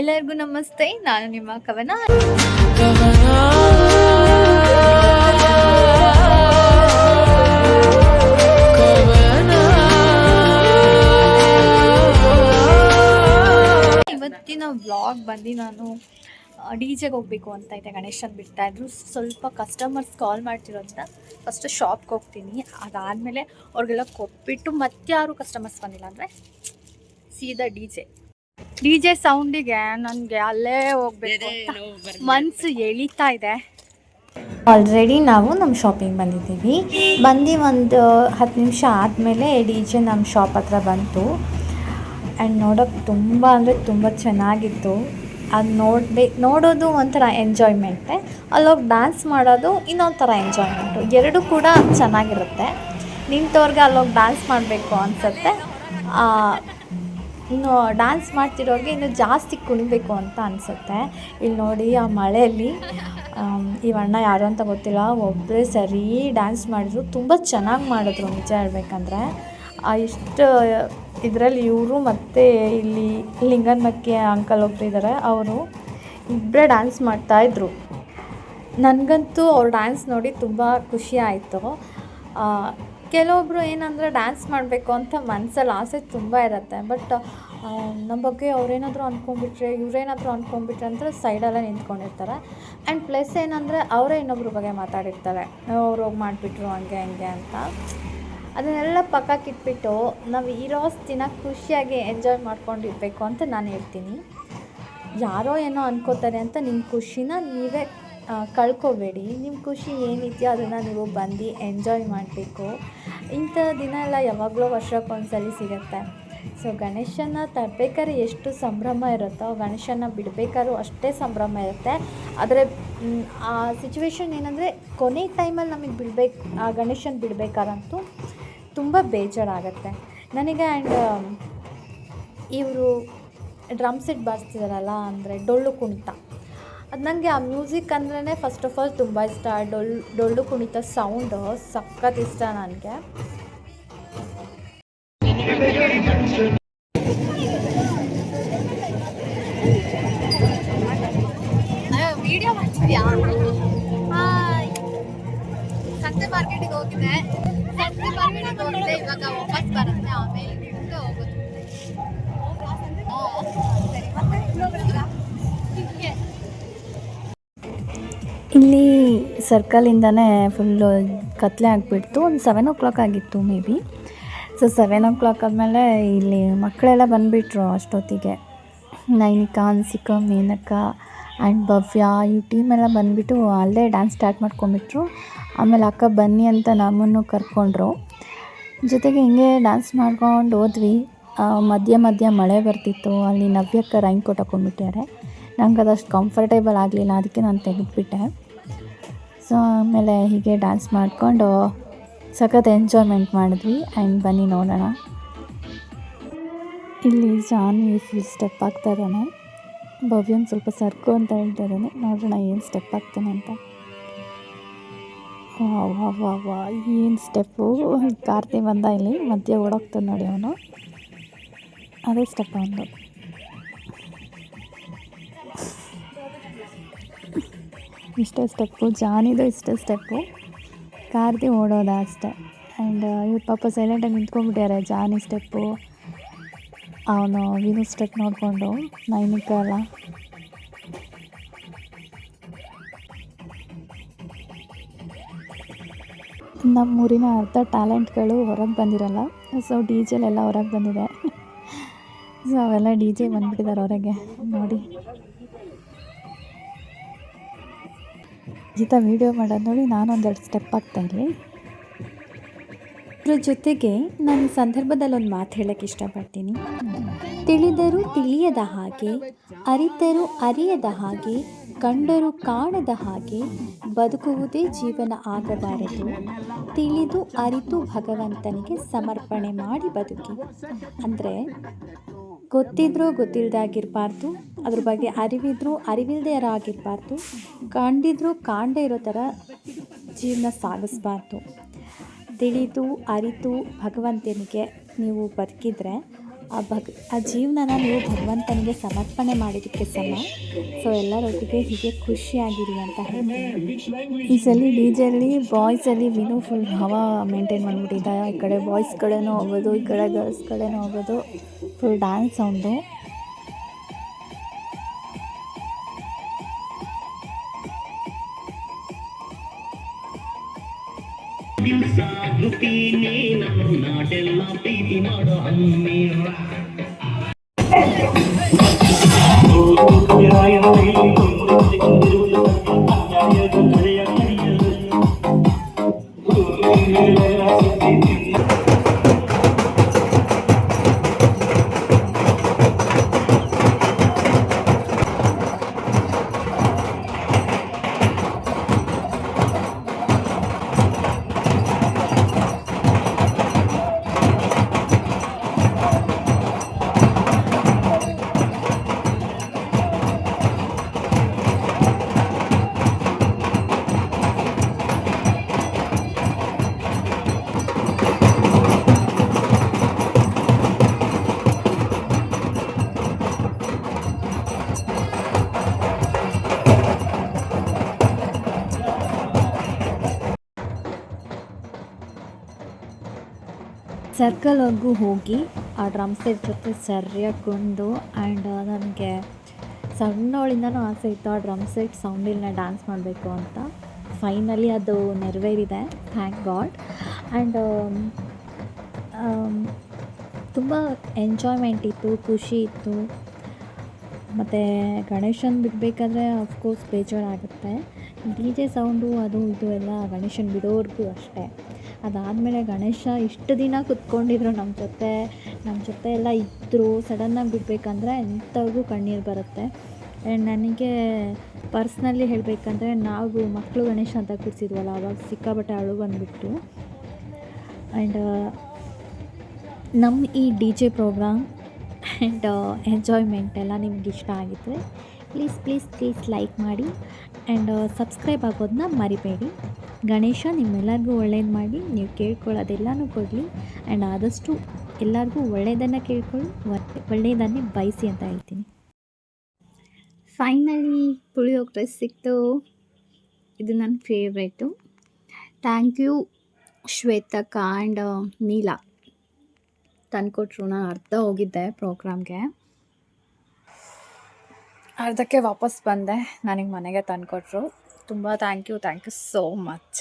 ಎಲ್ಲರಿಗೂ ನಮಸ್ತೆ. ನಾನು ನಿಮ್ಮ ಕವನ. ಇವತ್ತಿನ ವ್ಲಾಗ್ ಬಂದು ನಾನು ಡಿಜೆಗೆ ಹೋಗಬೇಕು ಅಂತ ಇದೆ. ಗಣೇಶನ್ ಬಿಡ್ತಾ ಇದ್ರು. ಸ್ವಲ್ಪ ಕಸ್ಟಮರ್ಸ್ ಕಾಲ್ ಮಾಡ್ತಿರೋದ್ರಿಂದ ಫಸ್ಟ್ ಶಾಪ್ಗೆ ಹೋಗ್ತೀನಿ. ಅದಾದಮೇಲೆ ಅವ್ರಿಗೆಲ್ಲ ಕೊಟ್ಬಿಟ್ಟು ಮತ್ತೆ ಯಾರು ಕಸ್ಟಮರ್ಸ್ ಬಂದಿಲ್ಲ ಅಂದರೆ ಸೀದಾ ಡಿ ಜೆ ಸೌಂಡಿಗೆ ನನಗೆ ಅಲ್ಲೇ ಹೋಗ್ಬೇಕು ಮನಸ್ಸು ಎಳಿತಾ ಇದೆ. ಆಲ್ರೆಡಿ ನಾವು ನಮ್ಮ ಶಾಪಿಂಗ್ ಬಂದಿದ್ದೀವಿ. ಬಂದು ಒಂದು 10 ನಿಮಿಷ ಆದಮೇಲೆ ಡಿ ಜೆ ನಮ್ಮ ಶಾಪ್ ಹತ್ರ ಬಂತು. ಆ್ಯಂಡ್ ನೋಡೋಕ್ಕೆ ತುಂಬ ಅಂದರೆ ತುಂಬ ಚೆನ್ನಾಗಿತ್ತು. ಅದು ನೋಡೋದು ಒಂಥರ ಎಂಜಾಯ್ಮೆಂಟೆ, ಅಲ್ಲೋಗಿ ಡ್ಯಾನ್ಸ್ ಮಾಡೋದು ಇನ್ನೊಂಥರ ಎಂಜಾಯ್ಮೆಂಟು. ಎರಡೂ ಕೂಡ ಚೆನ್ನಾಗಿರುತ್ತೆ. ನಿಂತವ್ರಿಗೆ ಅಲ್ಲೋಗಿ ಡ್ಯಾನ್ಸ್ ಮಾಡಬೇಕು ಅನಿಸುತ್ತೆ. ಇನ್ನು ಡ್ಯಾನ್ಸ್ ಮಾಡ್ತಿರೋರಿಗೆ ಇನ್ನೂ ಜಾಸ್ತಿ ಕುಣಿಬೇಕು ಅಂತ ಅನಿಸುತ್ತೆ. ಇಲ್ಲಿ ನೋಡಿ ಆ ಮಳೆಯಲ್ಲಿ ಈ ಅಣ್ಣ ಯಾರು ಅಂತ ಗೊತ್ತಿಲ್ಲ, ಒಬ್ಬರೇ ಸರಿ ಡ್ಯಾನ್ಸ್ ಮಾಡಿದ್ರು. ತುಂಬ ಚೆನ್ನಾಗಿ ಮಾಡಿದ್ರು ನಿಜ ಹೇಳ್ಬೇಕಂದ್ರೆ. ಇಷ್ಟು ಇದರಲ್ಲಿ ಇವರು ಮತ್ತು ಇಲ್ಲಿ ಲಿಂಗನಮಕ್ಕಿ ಅಂಕಲ್ ಒಬ್ಬರು ಇದ್ದಾರೆ, ಅವರು ಇಬ್ಬರೇ ಡ್ಯಾನ್ಸ್ ಮಾಡ್ತಾಯಿದ್ರು. ನನಗಂತೂ ಅವ್ರ ಡ್ಯಾನ್ಸ್ ನೋಡಿ ತುಂಬ ಖುಷಿ ಆಯಿತು. ಕೆಲವೊಬ್ಬರು ಏನಂದರೆ ಡ್ಯಾನ್ಸ್ ಮಾಡಬೇಕು ಅಂತ ಮನಸ್ಸಲ್ಲಿ ಆಸೆ ತುಂಬ ಇರುತ್ತೆ. ಬಟ್ ನಮ್ಮ ಬಗ್ಗೆ ಅವರೇನಾದರೂ ಅಂದ್ಕೊಂಡ್ಬಿಟ್ರೆ ಇವರೇನಾದರೂ ಅಂದ್ಕೊಂಡ್ಬಿಟ್ರೆ ಅಂತ ಸೈಡಲ್ಲೇ ನಿಂತ್ಕೊಂಡಿರ್ತಾರೆ. ಆ್ಯಂಡ್ ಪ್ಲಸ್ ಏನಂದರೆ ಅವರೇ ಇನ್ನೊಬ್ರ ಬಗ್ಗೆ ಮಾತಾಡಿರ್ತಾರೆ, ಅವ್ರು ಹೋಗಿ ಮಾಡಿಬಿಟ್ರು ಹಂಗೆ ಅಂತ. ಅದನ್ನೆಲ್ಲ ಪಕ್ಕಕ್ಕಿಟ್ಬಿಟ್ಟು ನಾವು ಇರೋ ದಿನ ಖುಷಿಯಾಗಿ ಎಂಜಾಯ್ ಮಾಡ್ಕೊಂಡಿರ್ಬೇಕು ಅಂತ ನಾನು ಹೇಳ್ತೀನಿ. ಯಾರೋ ಏನೋ ಅನ್ಕೋತಾರೆ ಅಂತ ನಿಮ್ಮ ಖುಷಿನ ನೀವೇ ಕಳ್ಕೊಬೇಡಿ. ನಿಮ್ಮ ಖುಷಿ ಏನಿದೆಯೋ ಅದನ್ನು ನೀವು ಬಂದು ಎಂಜಾಯ್ ಮಾಡಬೇಕು. ಇಂಥ ದಿನ ಎಲ್ಲ ಯಾವಾಗಲೂ ವರ್ಷಕ್ಕೊಂದ್ಸಲಿ ಸಿಗುತ್ತೆ. ಸೊ ಗಣೇಶನ ತರಬೇಕಾದ್ರೆ ಎಷ್ಟು ಸಂಭ್ರಮ ಇರುತ್ತೋ, ಗಣೇಶನ ಬಿಡಬೇಕಾದ್ರೂ ಅಷ್ಟೇ ಸಂಭ್ರಮ ಇರುತ್ತೆ. ಆದರೆ ಆ ಸಿಚುವೇಶನ್ ಏನಂದರೆ ಕೊನೆ ಟೈಮಲ್ಲಿ ನಮಗೆ ಆ ಗಣೇಶನ ಬಿಡಬೇಕಾದಂತೂ ತುಂಬ ಬೇಜಾರಾಗುತ್ತೆ ನನಗೆ. ಆ್ಯಂಡ್ ಇವರು ಡ್ರಮ್ ಸೆಟ್ ಬಾರಿಸ್ತಿದಾರಲ್ಲ, ಅಂದರೆ ಡೊಳ್ಳು ಕುಣಿತ, ಅದು ನನಗೆ ಆ ಮ್ಯೂಸಿಕ್ ಅಂದ್ರೇ ಫಸ್ಟ್ ಆಫ್ ಆಲ್ ತುಂಬ ಇಷ್ಟ. ಡೊಳ್ಳು ಕುಣಿತ ಸೌಂಡು ಸಖತ್ ಇಷ್ಟ ನನಗೆ. ವಿಡಿಯೋ ಮಾಡ್ತಿದ್ಯಾ? ಸಂತೆ ಮಾರ್ಕೆಟಿಗೆ ಹೋಗಿದೆ. ಇವಾಗ ವಾಪಸ್ ಬರುತ್ತೆ, ಆಮೇಲೆ ಹೋಗೋದು. ಇಲ್ಲಿ ಸರ್ಕಲಿಂದನೇ ಫುಲ್ಲು ಕತ್ಲೆ ಆಗಿಬಿಡ್ತು. ಒಂದು 7 o'clock ಆಗಿತ್ತು ಮೇ ಬಿ. ಸೊ 7 o'clock ಆದಮೇಲೆ ಇಲ್ಲಿ ಮಕ್ಕಳೆಲ್ಲ ಬಂದುಬಿಟ್ರು ಅಷ್ಟೊತ್ತಿಗೆ. ನೈನಿಕಾ, ಹನ್ಸಿಕಾ, ಮೇನಕಾ ಆ್ಯಂಡ್ ಭವ್ಯ ಈ ಟೀಮೆಲ್ಲ ಬಂದುಬಿಟ್ಟು ಅಲ್ಲೇ ಡ್ಯಾನ್ಸ್ ಸ್ಟಾರ್ಟ್ ಮಾಡ್ಕೊಂಬಿಟ್ರು. ಆಮೇಲೆ ಅಕ್ಕ ಬನ್ನಿ ಅಂತ ನಮ್ಮನ್ನು ಕರ್ಕೊಂಡ್ರು. ಜೊತೆಗೆ ಹಿಂಗೆ ಡ್ಯಾನ್ಸ್ ಮಾಡ್ಕೊಂಡು ಹೋದ್ವಿ. ಮಧ್ಯ ಮಳೆ ಬರ್ತಿತ್ತು. ಅಲ್ಲಿ ನವ್ಯಕ್ಕ ರೈನ್ ಕೋಟ್ ಹಾಕೊಂಡ್ಬಿಟ್ಟಿದ್ದಾರೆ. ನಂಗೆ ಅದಷ್ಟು ಕಂಫರ್ಟೇಬಲ್ ಆಗಲಿಲ್ಲ, ಅದಕ್ಕೆ ನಾನು ತೆಗೆದುಬಿಟ್ಟೆ. ಸೊ ಆಮೇಲೆ ಹೀಗೆ ಡ್ಯಾನ್ಸ್ ಮಾಡಿಕೊಂಡು ಸಖತ್ ಎಂಜಾಯ್ಮೆಂಟ್ ಮಾಡಿದ್ವಿ. ಆ್ಯಂಡ್ ಬನ್ನಿ ನೋಡೋಣ. ಇಲ್ಲಿ ಜಾನ್ವಿ ಫುಲ್ ಸ್ಟೆಪ್ ಆಗ್ತಾ ಇದ್ದಾನೆ. ಭವ್ಯನ್ ಸ್ವಲ್ಪ ಸರ್ಕು ಅಂತ ಹೇಳ್ತಾ ಇದ್ದಾನೆ. ನೋಡೋಣ ಏನು ಸ್ಟೆಪ್ ಆಗ್ತಾನೆ ಅಂತ. ವಾ ಏನು ಸ್ಟೆಪ್ಪು! ಕಾರ್ತಿ ಬಂದ ಇಲ್ಲಿ ಮಧ್ಯೆ ಓಡೋಗ್ತಾನೆ ನೋಡಿ ಅವನು. ಅದೇ ಸ್ಟೆಪ್ ಅವನು. ಇಷ್ಟೇ ಸ್ಟೆಪ್ಪು, ಜಾನಿದು ಇಷ್ಟೇ ಸ್ಟೆಪ್ಪು, ಕಾರ್ತಿ ಓಡೋದ ಅಷ್ಟೇ. ಆ್ಯಂಡ್ ಇವ್ರು ಪಾಪ ಸೈಲೆಂಟಾಗಿ ನಿಂತ್ಕೊಂಡ್ಬಿಟ್ಟಾರೆ. ಜಾನಿ ಸ್ಟೆಪ್ಪು, ಅವನು ವಿನು ಸ್ಟೆಪ್ ನೋಡಿಕೊಂಡು, ನೈನಿಕಾ ಎಲ್ಲ. ನಮ್ಮೂರಿನ ಅರ್ಧ ಟ್ಯಾಲೆಂಟ್ಗಳು ಹೊರಗೆ ಬಂದಿರಲ್ಲ. ಸೊ ಡಿ ಜೆಲೆಲ್ಲ ಹೊರಗೆ ಬಂದಿದೆ. ಸೊ ಅವೆಲ್ಲ ಡಿ ಜೆ ಬಂದುಬಿಟ್ಟಿದ್ದಾರೆ ಹೊರಗೆ ನೋಡಿ. ಈತ ವೀಡಿಯೋ ಮಾಡೋದು ನೋಡಿ ನಾನೊಂದೆರಡು ಸ್ಟೆಪ್ ಆಗ್ತಾಯಿರಲಿ. ಇದ್ರ ಜೊತೆಗೆ ನಾನು ಈ ಸಂದರ್ಭದಲ್ಲಿ ಒಂದು ಮಾತು ಹೇಳೋಕ್ಕೆ ಇಷ್ಟಪಡ್ತೀನಿ. ತಿಳಿದರೂ ತಿಳಿಯದ ಹಾಗೆ, ಅರಿತರೂ ಅರಿಯದ ಹಾಗೆ, ಕಂಡರೂ ಕಾಣದ ಹಾಗೆ ಬದುಕುವುದೇ ಜೀವನ ಆಗಬಾರದು. ತಿಳಿದು ಅರಿತು ಭಗವಂತನಿಗೆ ಸಮರ್ಪಣೆ ಮಾಡಿ ಬದುಕಿ. ಅಂದರೆ ಗೊತ್ತಿದ್ರೂ ಗೊತ್ತಿಲ್ಲದಾಗಿರಬಾರ್ದು, ಅದ್ರ ಬಗ್ಗೆ ಅರಿವಿದ್ರೂ ಅರಿವಿಲ್ಲದೆ ಆಗಿರಬಾರ್ದು, ಕಂಡಿದ್ರೂ ಕಾಣದೇ ಇರೋ ಥರ ಜೀವನ ಸಾಗಿಸ್ಬಾರ್ದು. ತಿಳಿದು ಅರಿತು ಭಗವಂತನಿಗೆ ನೀವು ಬದುಕಿದ್ರೆ ಆ ಜೀವನನ ನೀವು ಭಗವಂತನಿಗೆ ಸಮರ್ಪಣೆ ಮಾಡಿದ್ದಕ್ಕೆ ಸಮ. ಸೊ ಎಲ್ಲರೊಟ್ಟಿಗೆ ಹೀಗೆ ಖುಷಿಯಾಗಿರಿ ಅಂತ ಹೇಳ್ತೀನಿ. ಈ ಸಲ ಡಿ ಜೆಯಲ್ಲಿ ಬಾಯ್ಸಲ್ಲಿ ವಿನು ಫುಲ್ ಹವಾ ಮೇಂಟೈನ್ ಮಾಡಿಬಿಟ್ಟಿದ್ದ. ಈ ಕಡೆ ಬಾಯ್ಸ್ ಕಡೆನೂ ಹೋಗೋದು, ಈ ಕಡೆ ಗರ್ಲ್ಸ್ ಕಡೆನೂ ಹೋಗೋದು, ಫುಲ್ ಡ್ಯಾನ್ಸ್ ಸೌಂಡು. ನಾಡೆಲ್ಲ ಪ್ರೀತಿ ಮಾಡೋ ಸರ್ಕಲ್ವರೆಗೂ ಹೋಗಿ ಆ ಡ್ರಮ್ ಸೆಟ್ ಜೊತೆ ಸರಿಯಾಗಿ ಕುಂದು. ಆ್ಯಂಡ್ ನನಗೆ ಸಣ್ಣವಳಿಂದನೂ ಆಸೆ ಇತ್ತು ಆ ಡ್ರಮ್ ಸೆಟ್ ಸೌಂಡಿಲ್ಲೇ ಡ್ಯಾನ್ಸ್ ಮಾಡಬೇಕು ಅಂತ. ಫೈನಲಿ ಅದು ನೆರವೇರಿದೆ, ಥ್ಯಾಂಕ್ ಗಾಡ್. ಆ್ಯಂಡ್ ತುಂಬ ಎಂಜಾಯ್ಮೆಂಟ್ ಇತ್ತು, ಖುಷಿ ಇತ್ತು. ಮತ್ತು ಗಣೇಶನ ಬಿಡಬೇಕಾದ್ರೆ ಅಫ್ಕೋರ್ಸ್ ಬೇಜಾರಾಗುತ್ತೆ. ಡಿ ಜೆ ಸೌಂಡು ಅದು ಇದು ಎಲ್ಲ ಗಣೇಶನ ಬಿಡೋವರೆಗೂ ಅಷ್ಟೇ. ಅದಾದಮೇಲೆ ಗಣೇಶ ಇಷ್ಟು ದಿನ ಕುತ್ಕೊಂಡಿದ್ರು ನಮ್ಮ ಜೊತೆ ಎಲ್ಲ ಇದ್ದರು. ಸಡನ್ನಾಗಿ ಬಿಡಬೇಕಂದ್ರೆ ಎಂಥವ್ರಿಗೂ ಕಣ್ಣೀರು ಬರುತ್ತೆ. ಆ್ಯಂಡ್ ನನಗೆ ಪರ್ಸ್ನಲಿ ಹೇಳಬೇಕಂದ್ರೆ ನಾವು ಮಕ್ಕಳು ಗಣೇಶ ಅಂತ ಕೂರಿಸಿದ್ವಲ್ಲ, ಆವಾಗ ಸಿಕ್ಕಾಪಟ್ಟೆ ಅಳು ಬಂದುಬಿಟ್ಟು. ಆ್ಯಂಡ್ ನಮ್ಮ ಈ D J program and enjoyment ಎಲ್ಲ ನಿಮ್ಗೆ ಇಷ್ಟ ಆಗಿದ್ದರೆ ಪ್ಲೀಸ್ ಲೈಕ್ ಮಾಡಿ ಆ್ಯಂಡ್ ಸಬ್ಸ್ಕ್ರೈಬ್ ಆಗೋದನ್ನ ಮರಿಬೇಡಿ. ಗಣೇಶ ನಿಮ್ಮೆಲ್ಲರಿಗೂ ಒಳ್ಳೇದು ಮಾಡಿ, ನೀವು ಕೇಳ್ಕೊಳ್ಳೋದೆಲ್ಲನೂ ಕೊಡಲಿ. ಆ್ಯಂಡ್ ಆದಷ್ಟು ಎಲ್ಲರಿಗೂ ಒಳ್ಳೆಯದನ್ನು ಕೇಳ್ಕೊಳ್ಳಿ, ಒಳ್ಳೆಯದನ್ನೇ ಬಯಸಿ ಅಂತ ಹೇಳ್ತೀನಿ. ಫೈನಲಿ ಪುಳಿಯೋಗರೆ ಸಿಕ್ತು. ಇದು ನನ್ನ ಫೇವ್ರೇಟು. ಥ್ಯಾಂಕ್ ಯು ಶ್ವೇತಕ್ಕ ಆ್ಯಂಡ್ ನೀಲಾ ತಂದುಕೊಟ್ರು. ನಾನು ಅರ್ಧ ಹೋಗಿದ್ದೆ ಪ್ರೋಗ್ರಾಮ್ಗೆ, ಅರ್ಧಕ್ಕೆ ವಾಪಸ್ ಬಂದೆ. ನನಗೆ ಮನೆಗೆ ತಂದುಕೊಟ್ರು. ತುಂಬ ಥ್ಯಾಂಕ್ ಯು ಸೋ ಮಚ್.